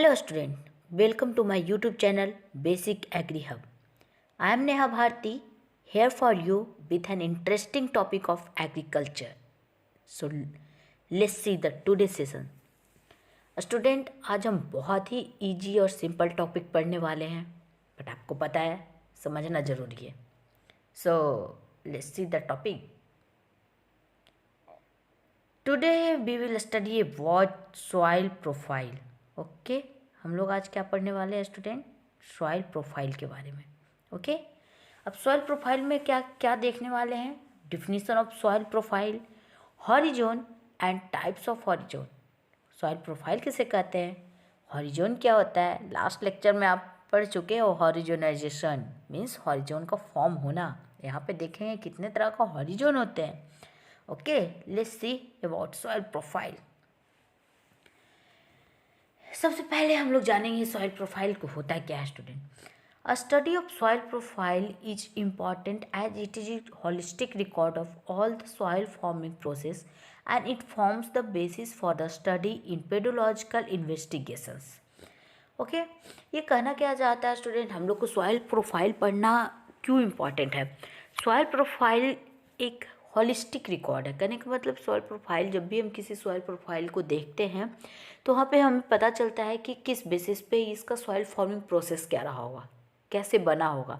Hello student, welcome to my YouTube channel Basic Agri Hub. I am Neha Bharti here for you with an interesting topic of agriculture. So let's see the today's session. Student आज हम बहुत ही easy और simple topic पढ़ने वाले हैं but आपको पता है समझना ज़रूरी है. So let's see the topic. Today we will study about soil profile. Okay, हम लोग आज क्या पढ़ने वाले हैं स्टूडेंट? सॉइल प्रोफाइल के बारे में. ओके, अब सॉइल प्रोफाइल में क्या क्या देखने वाले हैं? Definition of soil profile, horizon and types of horizon. Soil profile किसे कहते हैं, हॉरिजोन क्या होता है, लास्ट लेक्चर में आप पढ़ चुके हो. हॉरिजोनाइजेशन मीन्स हॉरिजोन का फॉर्म होना. यहाँ पे देखेंगे कितने तरह का हॉरिजोन होते हैं. Okay, let's see about soil profile. सबसे पहले हम लोग जानेंगे सॉइल प्रोफाइल को होता है क्या है student. A study of soil profile is important as it is a holistic record of all the soil forming process and it forms the basis for the study in pedological investigations. Okay, ये कहना क्या चाहता है student, हम लोग को soil profile पढ़ना क्यों इम्पॉर्टेंट है. सॉइल प्रोफाइल एक हॉलिस्टिक रिकॉर्ड है. कहने का मतलब सॉइल प्रोफाइल, जब भी हम किसी सॉइल प्रोफाइल को देखते हैं तो वहाँ पे हमें पता चलता है कि किस बेसिस पे इसका सॉइल फॉर्मिंग प्रोसेस क्या रहा होगा, कैसे बना होगा.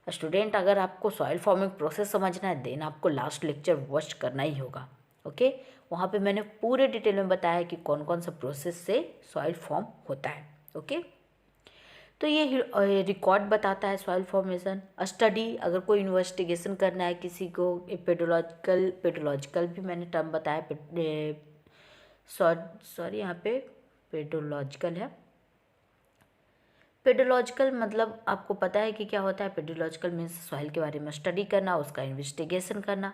स्टूडेंट, अगर आपको सॉइल फॉर्मिंग प्रोसेस समझना है देन आपको लास्ट लेक्चर वॉच करना ही होगा. ओके, वहाँ पे मैंने पूरे डिटेल में बताया कि कौन कौन सा प्रोसेस से सॉइल फॉर्म होता है. ओके, तो ये रिकॉर्ड बताता है सॉइल फॉर्मेशन. स्टडी, अगर कोई इन्वेस्टिगेशन करना है किसी को, पेडोलॉजिकल भी मैंने टर्म बताया. सॉरी यहाँ पे पेडोलॉजिकल है. पेडोलॉजिकल मतलब आपको पता है कि क्या होता है. पेडोलॉजिकल मीन्स सॉइल के बारे में स्टडी करना, उसका इन्वेस्टिगेशन करना.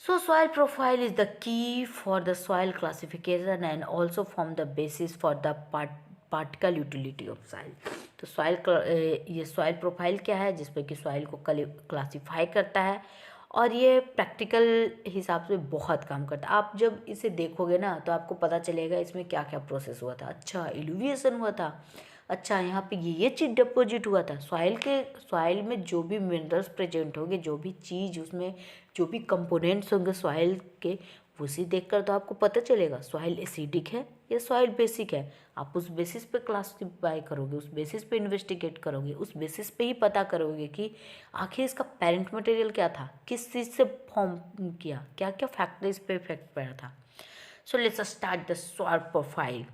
So soil profile is the key for the soil classification and also form the basis for the particle utility of soil. तो ये सॉइल प्रोफाइल क्या है जिसपे कि सॉइल को क्लासीफाई करता है और ये प्रैक्टिकल हिसाब से बहुत काम करता है. आप जब इसे देखोगे ना तो आपको पता चलेगा इसमें क्या क्या प्रोसेस हुआ था. अच्छा, इल्यूविएशन हुआ था. अच्छा, यहाँ पे ये चीज़ डिपॉजिट हुआ था. सॉइल में जो भी मिनरल्स प्रेजेंट होंगे, जो भी चीज़ उसमें, जो भी कंपोनेंट्स होंगे सॉइल के, उसी देखकर तो आपको पता चलेगा सॉइल एसिडिक है या सॉइल बेसिक है. आप उस बेसिस पे क्लासिफाई करोगे, उस बेसिस पे इन्वेस्टिगेट करोगे, उस बेसिस पे ही पता करोगे कि आखिर इसका पेरेंट मटेरियल क्या था, किस चीज़ से फॉर्म किया, क्या क्या फैक्टर इस पे इफेक्ट पड़ा था. So let's start the soil profile.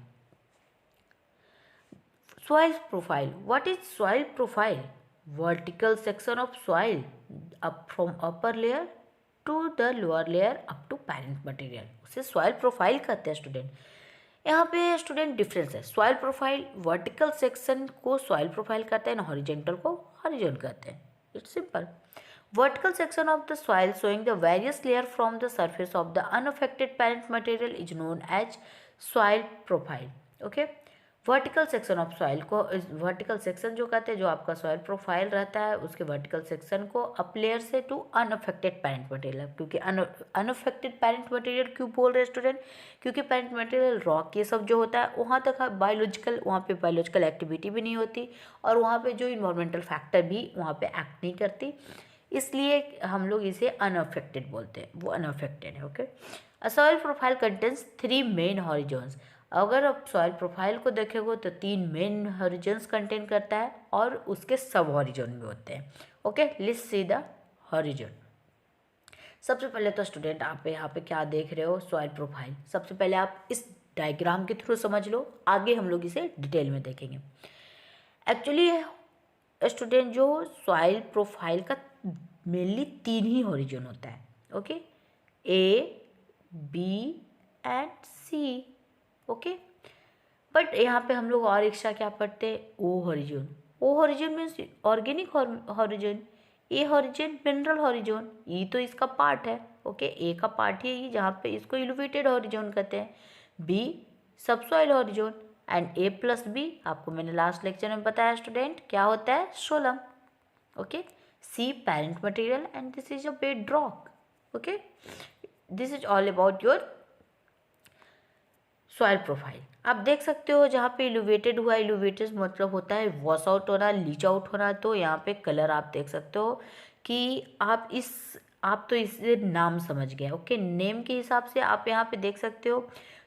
Soil profile. What is soil profile? Vertical section of soil up from upper layer to the lower layer up to parent material. उसे soil profile कहते हैं student. यहाँ पे student difference है. Soil profile vertical section को soil profile कहते हैं, horizontal को हॉरिजॉन कहते हैं. It's simple. Vertical section of the soil showing the various layer from the surface of the unaffected parent material is known as soil profile. Okay. Vertical section of soil को, vertical section जो कहते हैं, जो आपका soil profile रहता है उसके vertical section को अप लेयर से टू अनअफेक्टेड पेरेंट मटेरियल. क्योंकि अनअफेक्टेड पेरेंट मटेरियल क्यों बोल रहे हैं स्टूडेंट? क्योंकि पेरेंट मटेरियल रॉक ये सब जो होता है वहाँ तक बायोलॉजिकल, वहाँ पे बायोलॉजिकल एक्टिविटी भी नहीं होती और वहाँ पे जो इन्वायरमेंटल फैक्टर भी वहाँ पे एक्ट नहीं करती, इसलिए हम लोग इसे अनअफेक्टेड बोलते हैं. वो अनअफेक्टेड है. ओके, अ soil profile contains 3 main horizons. अगर आप सॉइल प्रोफाइल को देखेंगे तो 3 मेन हॉरिजॉन्स कंटेन करता है और उसके सब हॉरिजॉन भी होते हैं. Okay, let's see the horizon. सबसे पहले तो स्टूडेंट आप यहाँ पे क्या देख रहे हो, सॉइल प्रोफाइल. सबसे पहले आप इस डायग्राम के थ्रू समझ लो, आगे हम लोग इसे डिटेल में देखेंगे. एक्चुअली स्टूडेंट जो सॉइल प्रोफाइल का मेनली 3 ही हॉरिजॉन होता है. Okay, A, B and C. Okay, but यहाँ पे हम लोग और एक्स्ट्रा क्या पढ़ते हैं, O horizon. O horizon means organic horizon. A horizon mineral horizon. E तो इसका पार्ट है. ओके, ए का पार्ट ही है जहाँ पे इसको इल्यूवेटेड हॉरिजॉन कहते हैं. B subsoil horizon and A plus B आपको मैंने लास्ट लेक्चर में बताया स्टूडेंट क्या होता है, solum. Okay, C parent material and this is a bed rock. Okay, this is all about your soil profile आप देख सकते हो जहाँ पे इल्यूवेटेड हुआ, इल्यूवेटेड मतलब होता है वॉश आउट होना, लीच आउट होना। तो यहाँ पे कलर आप देख सकते हो कि आप तो इससे नाम समझ गए। ओके, नेम के हिसाब से आप यहाँ पे देख सकते हो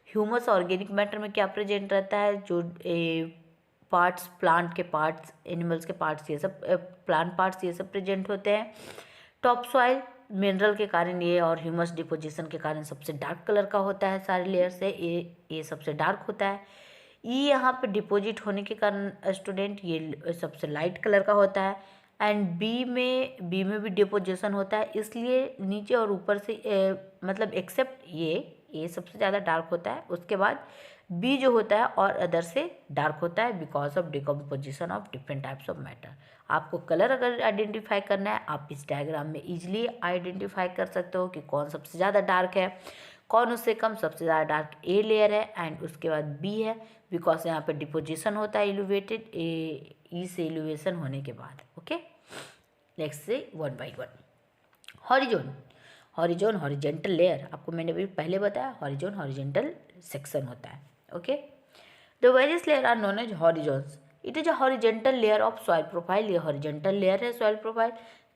ह्यूमस ऑर्गेनिक मैटर में क्या प्रेजेंट रहता है, जो पार्ट्स, प्लांट के पार्ट्स, एनिमल्स के पार्ट्स, ये सब प्लांट पार्ट्स ये सब प्रेजेंट होते हैं। टॉप सॉइल मिनरल के कारण ये और ह्यूमस डिपोजिशन के कारण सबसे डार्क कलर का होता है, सारे लेयर से ये सबसे डार्क होता है। ये यहाँ पे डिपॉजिट होने के कारण स्टूडेंट ये सबसे लाइट कलर का होता है। एंड बी में भी डिपोजिशन होता है, इसलिए नीचे और ऊपर से मतलब एक्सेप्ट ये सबसे ज़्यादा डार्क होता है। उसके बाद बी जो होता है और अदर से डार्क होता है because of decomposition of different types of matter. आपको कलर अगर आइडेंटिफाई करना है, आप इस डायग्राम में इजीली आइडेंटिफाई कर सकते हो कि कौन सबसे ज़्यादा डार्क है, कौन उससे कम। सबसे ज़्यादा डार्क ए लेयर है एंड उसके बाद बी है, बिकॉज यहाँ पे डिपोजिशन होता है इल्यूवेटेड ई से इल्यूवेशन होने के बाद। ओके, नेक्स्ट से one by one. Horizon horizontal layer, आपको मैंने भी पहले बताया हॉरिजॉन हॉरिजेंटल सेक्शन होता है। Okay, the various layer are known as horizons. It is a horizontal layer of soil profile. ये हॉरिजेंटल लेयर है सॉइल प्रोफाइल।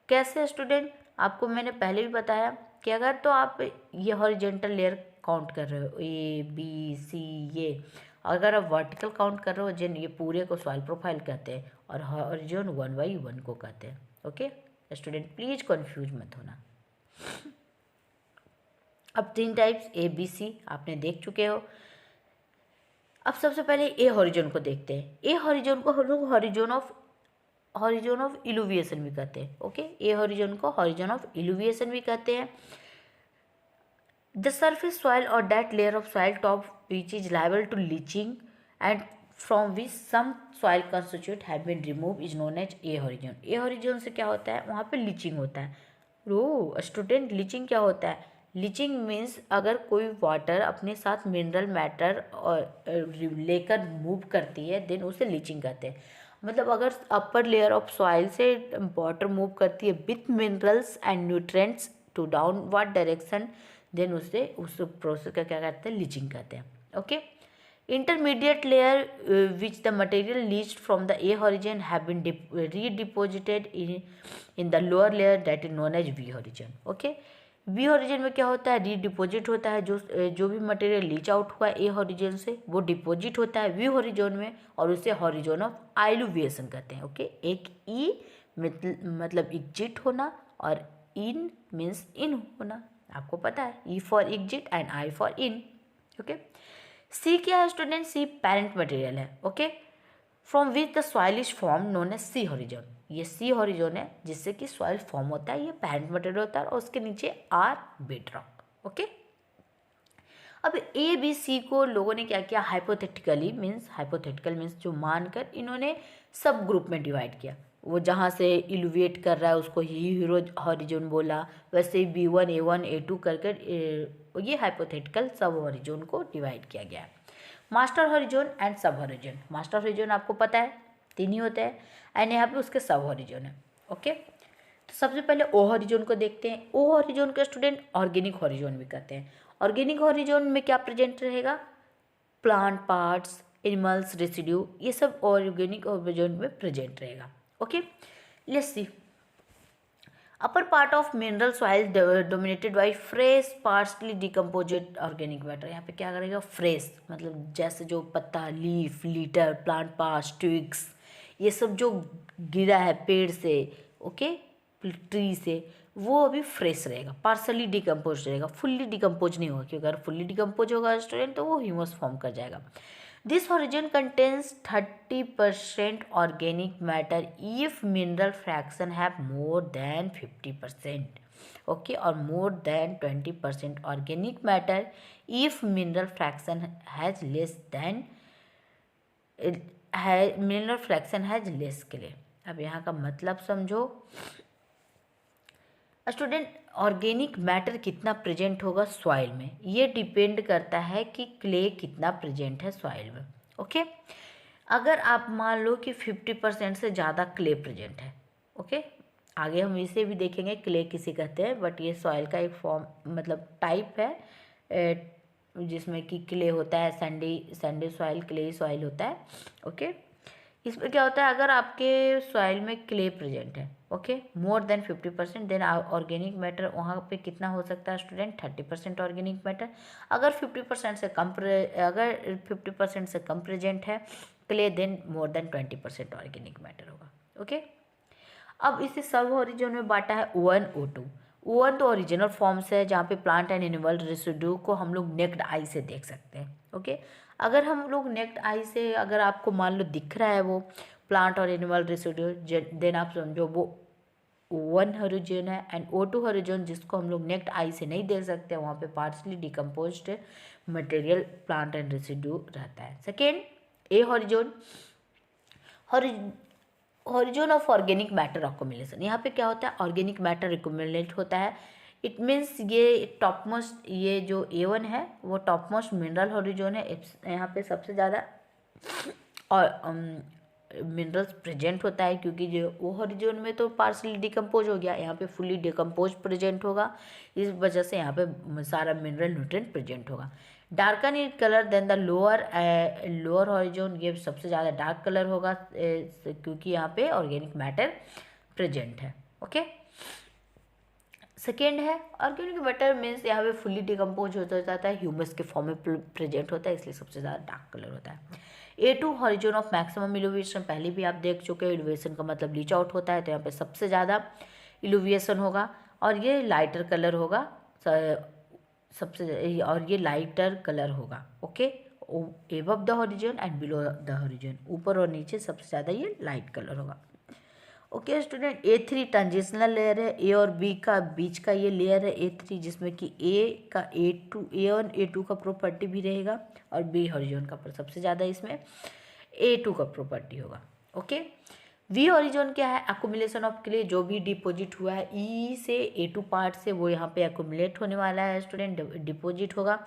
कैसे स्टूडेंट, आपको मैंने पहले भी बताया कि अगर तो आप ये हॉरिजेंटल लेयर काउंट कर रहे हो ए बी सी ये, अगर आप वर्टिकल काउंट कर रहे हो जिन, ये पूरे को सॉइल प्रोफाइल कहते हैं और हॉरिजॉन 1/1 को कहते हैं। ओके स्टूडेंट, प्लीज कंफ्यूज मत होना। अब 3 टाइप्स ए बी सी आपने देख चुके हो। अब सबसे पहले ए हॉरिजॉन को देखते हैं। ए हॉरिजॉन को हम लोग हॉरिजॉन ऑफ इल्यूविएशन भी कहते हैं। ओके, ए हॉरिजॉन को हॉरिजॉन ऑफ इल्यूविएशन भी कहते हैं। द सरफेस सॉइल और that layer of soil top which is liable to leaching and from which some soil constitute have been remove is known as A horizon. A horizon से क्या होता है, वहाँ पे लीचिंग होता है। रो स्टूडेंट, लीचिंग क्या होता है? लीचिंग मीन्स अगर कोई वाटर अपने साथ मिनरल मैटर और लेकर मूव करती है देन उसे लीचिंग कहते हैं। मतलब अगर अपर लेयर ऑफ सॉइल से वाटर मूव करती है with minerals and nutrients to downward direction then उस प्रोसेस का क्या कहते हैं, लीचिंग कहते हैं। Okay, intermediate layer which the material leached from the A horizon have been redeposited in the lower layer that is known as V horizon. Okay, V horizon में क्या होता है, रीडिपोजिट होता है। जो भी मटेरियल लीच आउट हुआ ए हॉरिजन से वो डिपोजिट होता है वी हॉरिजन में और उसे हॉरिजन ऑफ आइल्यूविएशन कहते हैं। ओके, एक ई मतलब एग्जिट होना और इन मीन्स इन होना, आपको पता है, E for exit and I for in. Okay, C क्या है स्टूडेंट? सी पेरेंट मटेरियल है। Okay, from which the soil is form known as C horizon. ये सी हॉरिजॉन है जिससे कि सॉइल फॉर्म होता है, ये पेरेंट मटेरियल होता है और उसके नीचे आर बेडरॉक। ओके, अब ए बी सी को लोगों ने क्या किया, हाइपोथेटिकल मीन्स जो मानकर इन्होंने सब ग्रुप में डिवाइड किया। वो जहाँ से इल्यूवेट कर रहा है उसको हीरो हॉरिजॉन बोला, वैसे ही B1 A1 A2 करके ये हाइपोथेटिकल सब हॉरिजॉन को डिवाइड किया गया है। मास्टर हॉरिजॉन एंड सब हॉरिजॉन। मास्टर हॉरिजॉन आपको पता है 3 ही होते हैं एंड यहाँ पे उसके सब हॉरिजॉन है। ओके, तो सबसे पहले ओ हॉरिजॉन को देखते हैं। ओ हॉरिजॉन के स्टूडेंट ऑर्गेनिक हॉरिजॉन भी कहते हैं। ऑर्गेनिक हॉरिजॉन में क्या प्रेजेंट रहेगा, प्लांट पार्ट्स, एनिमल्स रेसिड्यू, ये सब ऑर्गेनिक हॉरिजॉन में प्रेजेंट रहेगा। Okay, let's see. Upper part of mineral soil dominated by fresh partially decomposed organic matter. यहाँ पे क्या करेगा, फ्रेश मतलब जैसे जो पत्ता, leaf, litter, plant parts, twigs, ये सब जो गिरा है पेड़ से, ओके, ट्री से, वो अभी फ्रेश रहेगा, पार्सली डिकम्पोज रहेगा, फुल्ली डिकम्पोज नहीं होगा, क्योंकि अगर फुल्ली डिकम्पोज होगा स्टूडेंट तो वो ह्यूमस फॉर्म कर जाएगा। This horizon contains 30% organic matter if mineral fraction have more than 50%. Okay, or more than 20% organic matter if mineral fraction has less than के लिए। अब यहाँ का मतलब समझो स्टूडेंट, ऑर्गेनिक मैटर कितना प्रेजेंट होगा सॉइल में, ये डिपेंड करता है कि क्ले कितना प्रेजेंट है सॉइल में। ओके, अगर आप मान लो कि 50% से ज़्यादा क्ले प्रेजेंट है, ओके, आगे हम इसे भी देखेंगे क्ले किसे कहते हैं, बट ये सॉइल का एक फॉर्म मतलब टाइप है जिसमें कि क्ले होता है, सैंडी सॉइल, क्ले सॉइल होता है। ओके, इसमें क्या होता है, अगर आपके सॉइल में क्ले प्रेजेंट है, okay, more than 50%, then organic matter वहाँ पे कितना हो सकता है स्टूडेंट, 30% ऑर्गेनिक मैटर। अगर 50% से कम अगर 50% से कम प्रेजेंट है clay, then more than 20% organic matter होगा। ओके, अब इसे सब ओरिजिन में बांटा है O1 O2। O1 तो ओरिजिनल फॉर्म्स है जहाँ पे प्लांट एंड एनिमल रेसिड्यू को हम लोग नेक्ड आई से देख सकते हैं। ओके, अगर हम लोग नेक्ड आई से, अगर आपको मान लो दिख रहा है वो प्लांट और एनिमल रेसिड्यू, देन आप समझो वो O1 ओरिजिन है। एंड O2 ओरिजिन जिसको हम लोग नेक्ड आई से नहीं देख सकते, वहाँ पे partially decomposed material plant and residue रहता है। Second, A origin, origin of organic matter accumulation. यहाँ पे क्या होता है, ऑर्गेनिक मैटर रिक्यूमुलेट होता है। इट मीन्स ये टॉप मोस्ट, ये जो A1 है वो टॉप मोस्ट मिनरल ओरिजिन है। यहाँ पे सबसे ज़्यादा और मिनरल्स प्रेजेंट होता है, क्योंकि जो वो ओरिजिन में तो पार्सली डिकम्पोज हो गया, यहाँ पे फुली डिकम्पोज प्रेजेंट होगा। इस वजह से यहाँ पे सारा मिनरल न्यूट्रिएंट प्रेजेंट होगा। Darken in colour then the lower origin, ये सबसे ज़्यादा डार्क कलर होगा क्योंकि यहाँ पे ऑर्गेनिक मैटर प्रेजेंट है। ओके, सेकेंड है ऑर्गेनिक मैटर मीन्स यहाँ पे फुली डिकम्पोज हो जाता है, ह्यूमस के फॉर्म में प्रेजेंट होता है, इसलिए सबसे ज़्यादा डार्क कलर होता है। A2 हॉरिजॉन ऑफ मैक्सिमम इल्यूविएशन, पहले भी आप देख चुके हैं, इल्यूविएशन का मतलब लीच आउट होता है, तो यहाँ पे सबसे ज़्यादा इल्यूविएशन होगा और ये लाइटर कलर होगा सबसे, और ये लाइटर कलर होगा। Okay, above the horizon and below the horizon, ऊपर और नीचे सबसे ज़्यादा ये लाइट कलर होगा। Okay student, A3 transitional layer है, ए और बी का बीच का ये लेयर है A3, जिसमें कि A का A1 A2 का प्रॉपर्टी भी रहेगा और बी हॉरिजॉन का सबसे ज़्यादा इसमें A2 का प्रॉपर्टी होगा। ओके, वी हॉरिजॉन क्या है, अकुमुलेशन ऑफ क्ले, जो भी डिपॉजिट हुआ है E से A2 पार्ट से वो यहाँ पे अकुमुलेट होने वाला है स्टूडेंट, डिपॉजिट होगा।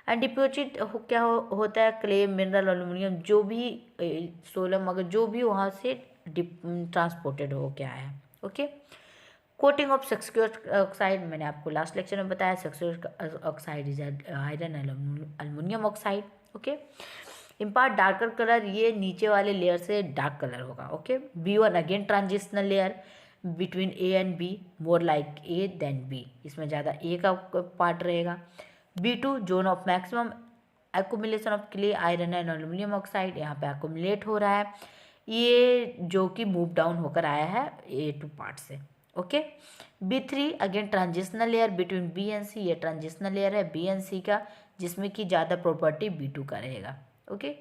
एंड डिपॉजिट क्या होता है, क्ले, मिनरल, एल्यूमिनियम, जो भी सोलम, अगर जो भी वहाँ से ट्रांसपोर्टेड हो क्या है। Okay, coating of sulphuric oxide, मैंने आपको लास्ट लेक्चर में बताया, sulphuric oxide is iron aluminium oxide. Okay, impart darker colour, ये नीचे वाले लेयर से डार्क कलर होगा। Okay, B1 again transitional layer between A and B, more like A then B, इसमें ज़्यादा A का पार्ट रहेगा। B2 zone of maximum accumulation of clay, iron and aluminium oxide, यहाँ पे एक्यूमुलेट हो रहा है, ये जो कि मूव डाउन होकर आया है A2 पार्ट से। Okay, B3 again transitional layer between B and C, ये ट्रांजिशनल लेयर है B एंड C का, जिसमें कि ज़्यादा प्रॉपर्टी B2 का रहेगा। ओके,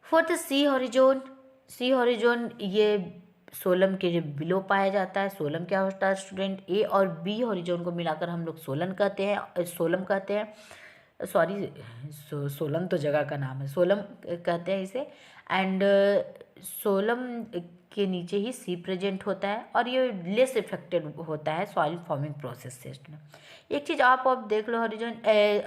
फोर्थ सी हॉरिजॉन, सी हॉरिजॉन ये सोलम के जो बिलो पाया जाता है। सोलम क्या होता है स्टूडेंट, ए और बी हॉरिजॉन को मिलाकर हम लोग सोलन कहते हैं, सोलम कहते हैं, सॉरी सोलम तो जगह का नाम है, सोलम कहते हैं इसे। एंड सोलम के नीचे ही सी प्रेजेंट होता है और ये लेस इफेक्टेड होता है सॉइल फॉर्मिंग प्रोसेस से स्टूडेंट। एक चीज़ आप देख लो हॉरिजॉन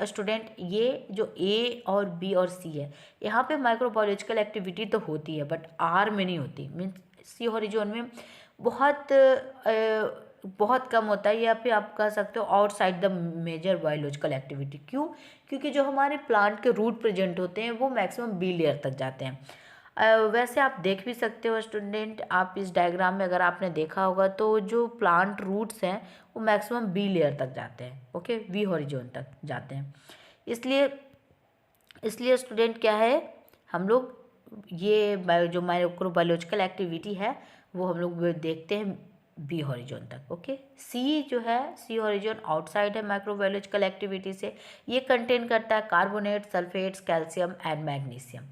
स्टूडेंट, ये जो ए और बी और सी है, यहाँ पे माइक्रोबायोलॉजिकल एक्टिविटी तो होती है बट आर में नहीं होती, मीन्स सी हॉरिजॉन में बहुत कम होता है, या फिर आप कह सकते हो outside the major biological activity. क्यों? क्योंकि जो हमारे प्लांट के रूट प्रेजेंट होते हैं वो मैक्सिमम बी लेयर तक जाते हैं। वैसे आप देख भी सकते हो स्टूडेंट, आप इस डायग्राम में अगर आपने देखा होगा तो जो प्लांट रूट्स हैं वो मैक्सिमम बी लेयर तक जाते हैं। ओके, वी हॉरिजॉन तक जाते हैं। इसलिए स्टूडेंट क्या है, हम लोग ये जो माइक्रोबायोलॉजिकल एक्टिविटी है वो हम लोग देखते हैं बी हॉरिजॉन तक। ओके, सी जो है, सी हॉरिजॉन आउटसाइड है माइक्रोबायोलॉजिकल एक्टिविटी से, ये कंटेन करता है carbonate, sulphates, calcium and magnesium.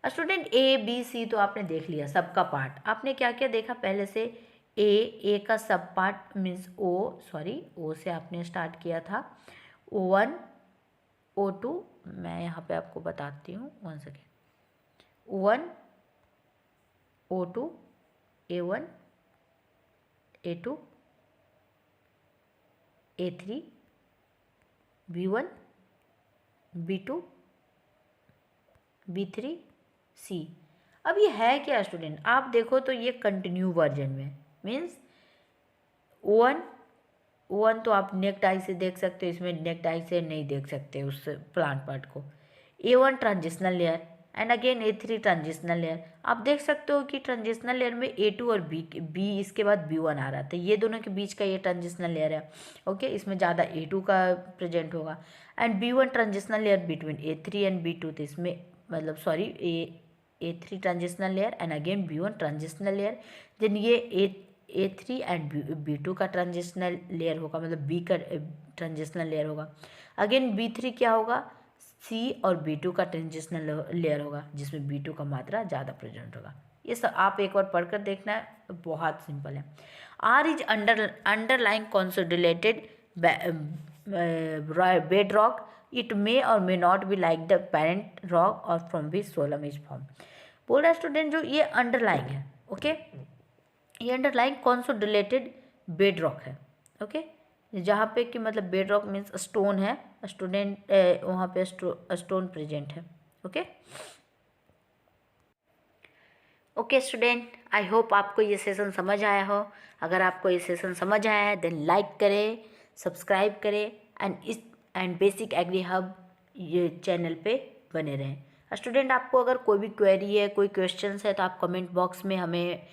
Student A B C तो आपने देख लिया सबका पार्ट, आपने क्या क्या देखा पहले से, ए का सब पार्ट मीन्स ओ से आपने स्टार्ट किया था, O1 O2, मैं यहाँ पे आपको बताती हूँ 1 second, O1 O2 A1 A2 A3 B1 B2 B3 C। अब ये है क्या स्टूडेंट, आप देखो तो ये कंटिन्यू वर्जन में मीन्स O1 वन तो आप नेक्ड आई से देख सकते हो, इसमें नेक्ड आई से नहीं देख सकते उस प्लांट पार्ट को। A1 transitional layer and again A3 transitional layer. आप देख सकते हो कि ट्रांजिशनल लेयर में A2 और B इसके बाद B1 आ रहा था, ये दोनों के बीच का ये ट्रांजिशनल लेयर है। ओके, इसमें ज़्यादा A2 का प्रेजेंट होगा and B1 transitional layer between A3 and B2, तो इसमें मतलब sorry A3 transitional layer and again B1 transitional layer, then ये A3 एंड B2 का ट्रांजिशनल लेयर होगा, मतलब B का ट्रांजिशनल लेयर होगा। अगेन B3 क्या होगा, C और B2 का ट्रांजिशनल लेयर होगा, जिसमें B2 का मात्रा ज़्यादा प्रेजेंट होगा। ये सब आप एक बार पढ़कर देखना है, बहुत सिंपल है। R is underlying consolidated bed rock, it may और may not be like the parent rock और from which solum is form. बोल रहा स्टूडेंट, जो ये अंडरलाइंग है, ओके, ये अंडरलाइंग कंसोलिडेटेड बेड रॉक है। ओके, जहाँ पे कि मतलब बेड रॉक मीन्स स्टोन है, स्टूडेंट वहाँ पे स्टोन प्रेजेंट है। Okay okay student, I hope आपको ये सेशन समझ आया हो। अगर आपको ये सेशन समझ आया है देन लाइक करें, सब्सक्राइब करें एंड बेसिक एग्री हब ये चैनल पे बने रहें। स्टूडेंट, आपको अगर कोई भी क्वेरी है, कोई क्वेश्चंस है, तो आप कमेंट बॉक्स में हमें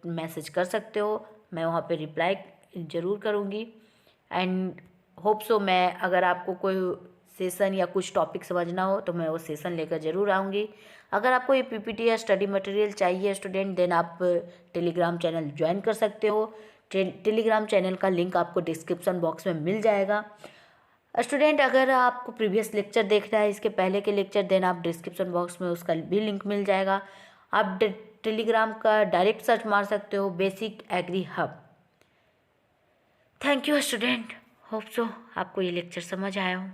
मैसेज कर सकते हो। मैं वहाँ पे रिप्लाई ज़रूर करूँगी एंड होप सो मैं अगर आपको कोई सेशन या कुछ टॉपिक समझना हो तो मैं वो सेशन लेकर ज़रूर आऊँगी। अगर आपको ये PPT या स्टडी मटेरियल चाहिए स्टूडेंट, देन आप टेलीग्राम चैनल ज्वाइन कर सकते हो। टेलीग्राम चैनल का लिंक आपको डिस्क्रिप्शन बॉक्स में मिल जाएगा। स्टूडेंट, अगर आपको प्रीवियस लेक्चर देखना है, इसके पहले के लेक्चर, देन आप डिस्क्रिप्शन बॉक्स में उसका भी लिंक मिल जाएगा। आप टेलीग्राम का डायरेक्ट सर्च मार सकते हो, basic agri hub. Thank you student, hope so आपको ये लेक्चर समझ आया हो।